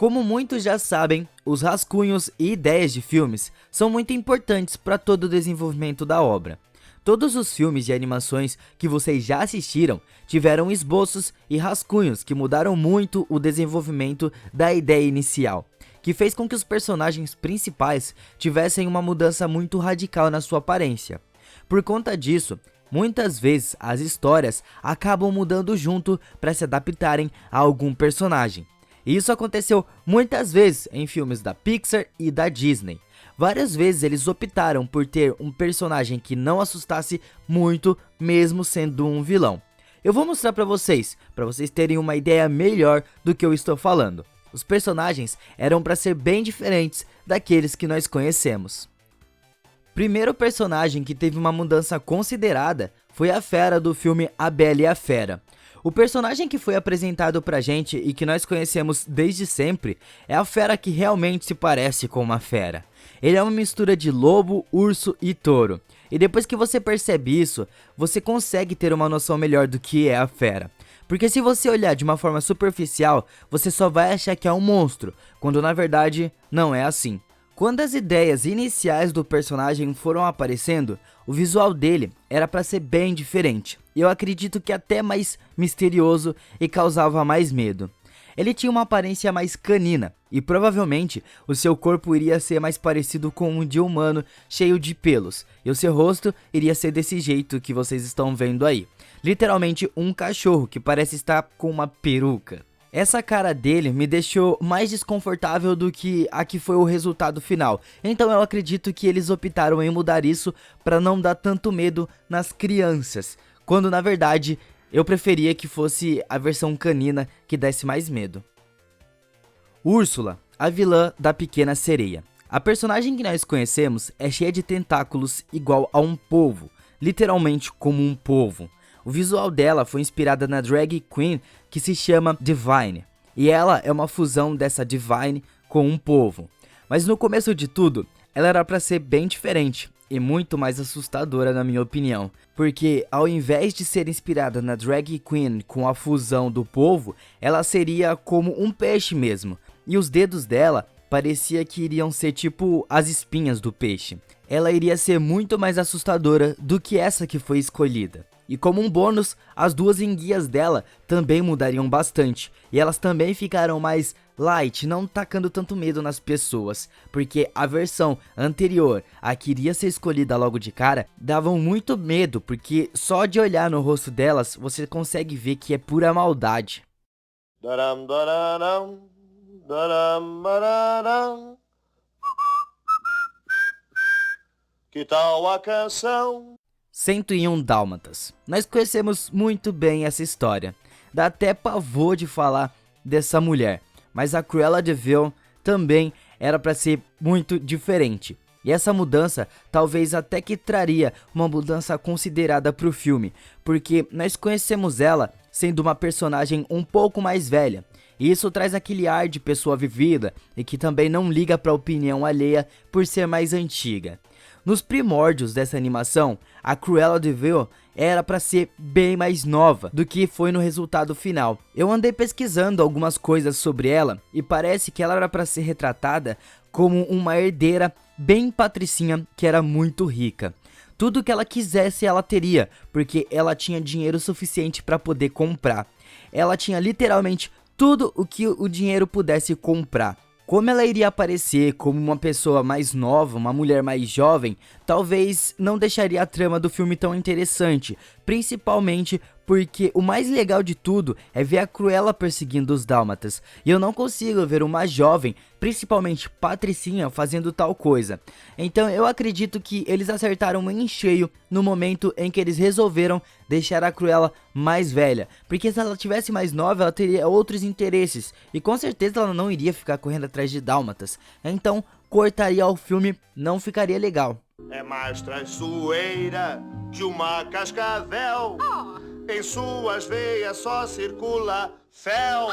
Como muitos já sabem, os rascunhos e ideias de filmes são muito importantes para todo o desenvolvimento da obra. Todos os filmes e animações que vocês já assistiram tiveram esboços e rascunhos que mudaram muito o desenvolvimento da ideia inicial, que fez com que os personagens principais tivessem uma mudança muito radical na sua aparência. Por conta disso, muitas vezes as histórias acabam mudando junto para se adaptarem a algum personagem. Isso aconteceu muitas vezes em filmes da Pixar e da Disney. Várias vezes eles optaram por ter um personagem que não assustasse muito, mesmo sendo um vilão. Eu vou mostrar para vocês terem uma ideia melhor do que eu estou falando. Os personagens eram para ser bem diferentes daqueles que nós conhecemos. Primeiro personagem que teve uma mudança considerada foi a Fera do filme A Bela e a Fera. O personagem que foi apresentado pra gente e que nós conhecemos desde sempre é a fera que realmente se parece com uma fera. Ele é uma mistura de lobo, urso e touro. E depois que você percebe isso, você consegue ter uma noção melhor do que é a fera. Porque se você olhar de uma forma superficial, você só vai achar que é um monstro, quando na verdade não é assim. Quando as ideias iniciais do personagem foram aparecendo, o visual dele era para ser bem diferente. E eu acredito que até mais misterioso e causava mais medo. Ele tinha uma aparência mais canina e provavelmente o seu corpo iria ser mais parecido com um de humano cheio de pelos. E o seu rosto iria ser desse jeito que vocês estão vendo aí. Literalmente um cachorro que parece estar com uma peruca. Essa cara dele me deixou mais desconfortável do que a que foi o resultado final. Então eu acredito que eles optaram em mudar isso para não dar tanto medo nas crianças. Quando na verdade eu preferia que fosse a versão canina que desse mais medo. Úrsula, a vilã da Pequena Sereia. A personagem que nós conhecemos é cheia de tentáculos igual a um polvo, literalmente como um polvo. O visual dela foi inspirada na drag queen que se chama Divine, e ela é uma fusão dessa Divine com um polvo. Mas no começo de tudo, ela era para ser bem diferente e muito mais assustadora na minha opinião, porque ao invés de ser inspirada na drag queen com a fusão do polvo, ela seria como um peixe mesmo, e os dedos dela parecia que iriam ser tipo as espinhas do peixe. Ela iria ser muito mais assustadora do que essa que foi escolhida. E como um bônus, as duas enguias dela também mudariam bastante. E elas também ficaram mais light, não tacando tanto medo nas pessoas. Porque a versão anterior, a que iria ser escolhida logo de cara, davam muito medo. Porque só de olhar no rosto delas, você consegue ver que é pura maldade. Daram, dararam, daram, bararam. Que tal a canção? 101 Dálmatas. Nós conhecemos muito bem essa história. Dá até pavor de falar dessa mulher. Mas a Cruella de Vil também era para ser muito diferente. E essa mudança talvez até que traria uma mudança considerada para o filme. Porque nós conhecemos ela sendo uma personagem um pouco mais velha. E isso traz aquele ar de pessoa vivida e que também não liga para a opinião alheia por ser mais antiga. Nos primórdios dessa animação, a Cruella de Vil era para ser bem mais nova do que foi no resultado final. Eu andei pesquisando algumas coisas sobre ela e parece que ela era para ser retratada como uma herdeira bem patricinha que era muito rica. Tudo que ela quisesse ela teria, porque ela tinha dinheiro suficiente para poder comprar. Ela tinha literalmente tudo o que o dinheiro pudesse comprar. Como ela iria aparecer como uma pessoa mais nova, uma mulher mais jovem, talvez não deixaria a trama do filme tão interessante, principalmente porque o mais legal de tudo é ver a Cruella perseguindo os dálmatas, e eu não consigo ver uma jovem, principalmente patricinha, fazendo tal coisa. Então eu acredito que eles acertaram em cheio no momento em que eles resolveram deixar a Cruella mais velha, porque se ela tivesse mais nova ela teria outros interesses, e com certeza ela não iria ficar correndo atrás de dálmatas, então cortaria o filme, não ficaria legal. É mais traiçoeira que uma cascavel. Em suas veias só circula fel.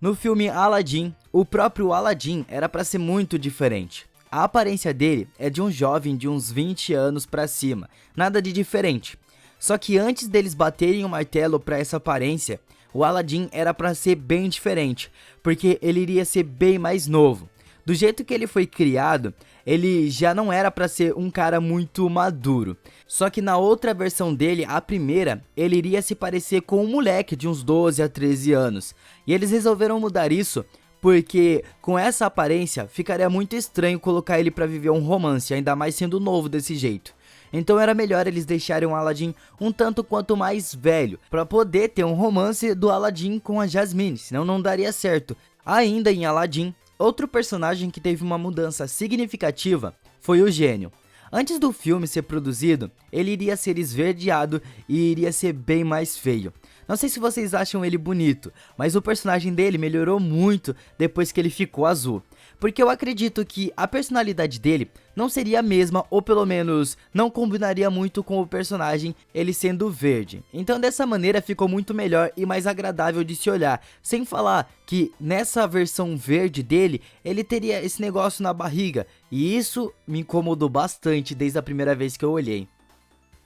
No filme Aladdin, o próprio Aladdin era para ser muito diferente. A aparência dele é de um jovem de uns 20 anos para cima, nada de diferente. Só que antes deles baterem o martelo para essa aparência, o Aladdin era pra ser bem diferente, porque ele iria ser bem mais novo. Do jeito que ele foi criado, ele já não era pra ser um cara muito maduro. Só que na outra versão dele, a primeira, ele iria se parecer com um moleque de uns 12 a 13 anos. E eles resolveram mudar isso porque com essa aparência ficaria muito estranho colocar ele pra viver um romance, ainda mais sendo novo desse jeito. Então era melhor eles deixarem o Aladdin um tanto quanto mais velho, pra poder ter um romance do Aladdin com a Jasmine, senão não daria certo. Ainda em Aladdin, outro personagem que teve uma mudança significativa foi o gênio. Antes do filme ser produzido, ele iria ser esverdeado e iria ser bem mais feio. Não sei se vocês acham ele bonito, mas o personagem dele melhorou muito depois que ele ficou azul. Porque eu acredito que a personalidade dele não seria a mesma, ou pelo menos não combinaria muito com o personagem ele sendo verde. Então dessa maneira ficou muito melhor e mais agradável de se olhar. Sem falar que nessa versão verde dele, ele teria esse negócio na barriga. E isso me incomodou bastante desde a primeira vez que eu olhei.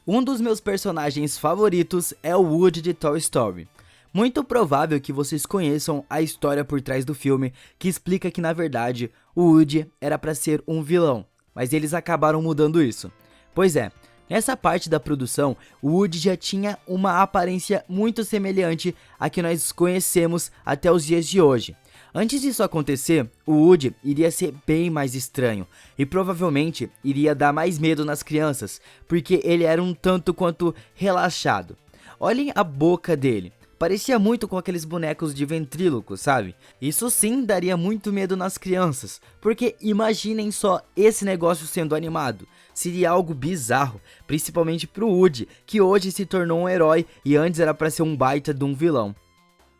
Um dos meus personagens favoritos é o Woody de Toy Story. Muito provável que vocês conheçam a história por trás do filme, que explica que na verdade o Woody era para ser um vilão, mas eles acabaram mudando isso. Pois é, nessa parte da produção, o Woody já tinha uma aparência muito semelhante à que nós conhecemos até os dias de hoje. Antes disso acontecer, o Woody iria ser bem mais estranho e provavelmente iria dar mais medo nas crianças, porque ele era um tanto quanto relaxado. Olhem a boca dele. Parecia muito com aqueles bonecos de ventríloco, sabe? Isso sim daria muito medo nas crianças, porque imaginem só esse negócio sendo animado. Seria algo bizarro, principalmente pro Woody, que hoje se tornou um herói e antes era pra ser um baita de um vilão.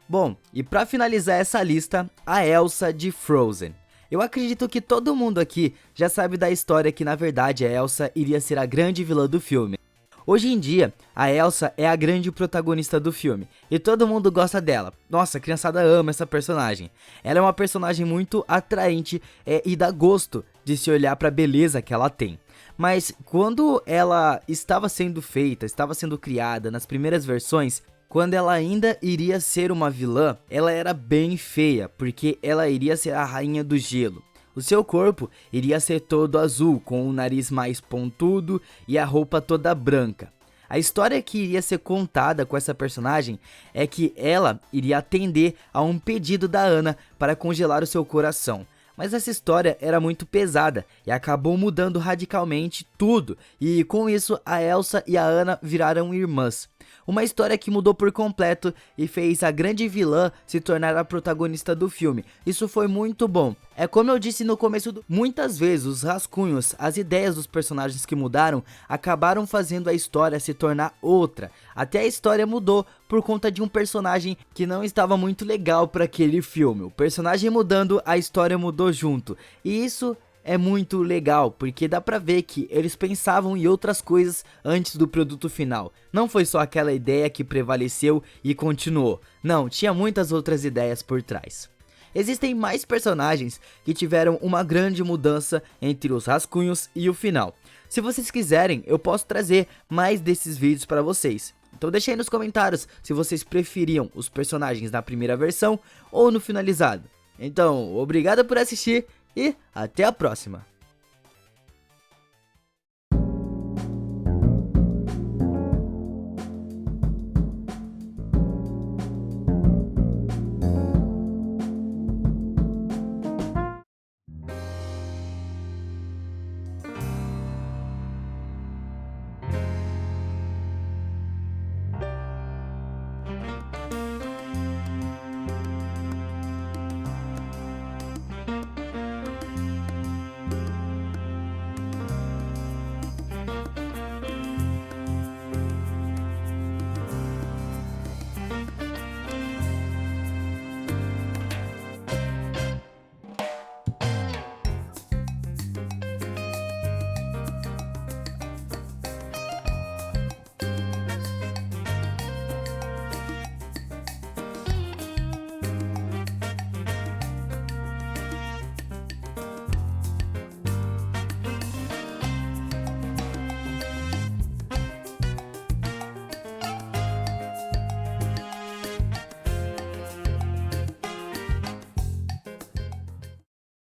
Bom, e pra finalizar essa lista, a Elsa de Frozen. Eu acredito que todo mundo aqui já sabe da história que na verdade a Elsa iria ser a grande vilã do filme. Hoje em dia, a Elsa é a grande protagonista do filme, e todo mundo gosta dela. Nossa, a criançada ama essa personagem. Ela é uma personagem muito atraente e dá gosto de se olhar para a beleza que ela tem. Mas quando ela estava sendo feita, estava sendo criada nas primeiras versões, quando ela ainda iria ser uma vilã, ela era bem feia, porque ela iria ser a rainha do gelo. O seu corpo iria ser todo azul, com o nariz mais pontudo e a roupa toda branca. A história que iria ser contada com essa personagem é que ela iria atender a um pedido da Anna para congelar o seu coração. Mas essa história era muito pesada e acabou mudando radicalmente tudo, e com isso a Elsa e a Anna viraram irmãs. Uma história que mudou por completo e fez a grande vilã se tornar a protagonista do filme. Isso foi muito bom. É como eu disse no começo, muitas vezes os rascunhos, as ideias dos personagens que mudaram, acabaram fazendo a história se tornar outra. Até a história mudou por conta de um personagem que não estava muito legal para aquele filme. O personagem mudando, a história mudou junto. E isso é muito legal, porque dá pra ver que eles pensavam em outras coisas antes do produto final. Não foi só aquela ideia que prevaleceu e continuou. Não, tinha muitas outras ideias por trás. Existem mais personagens que tiveram uma grande mudança entre os rascunhos e o final. Se vocês quiserem, eu posso trazer mais desses vídeos para vocês. Então deixa aí nos comentários se vocês preferiam os personagens na primeira versão ou no finalizado. Então, obrigado por assistir e até a próxima!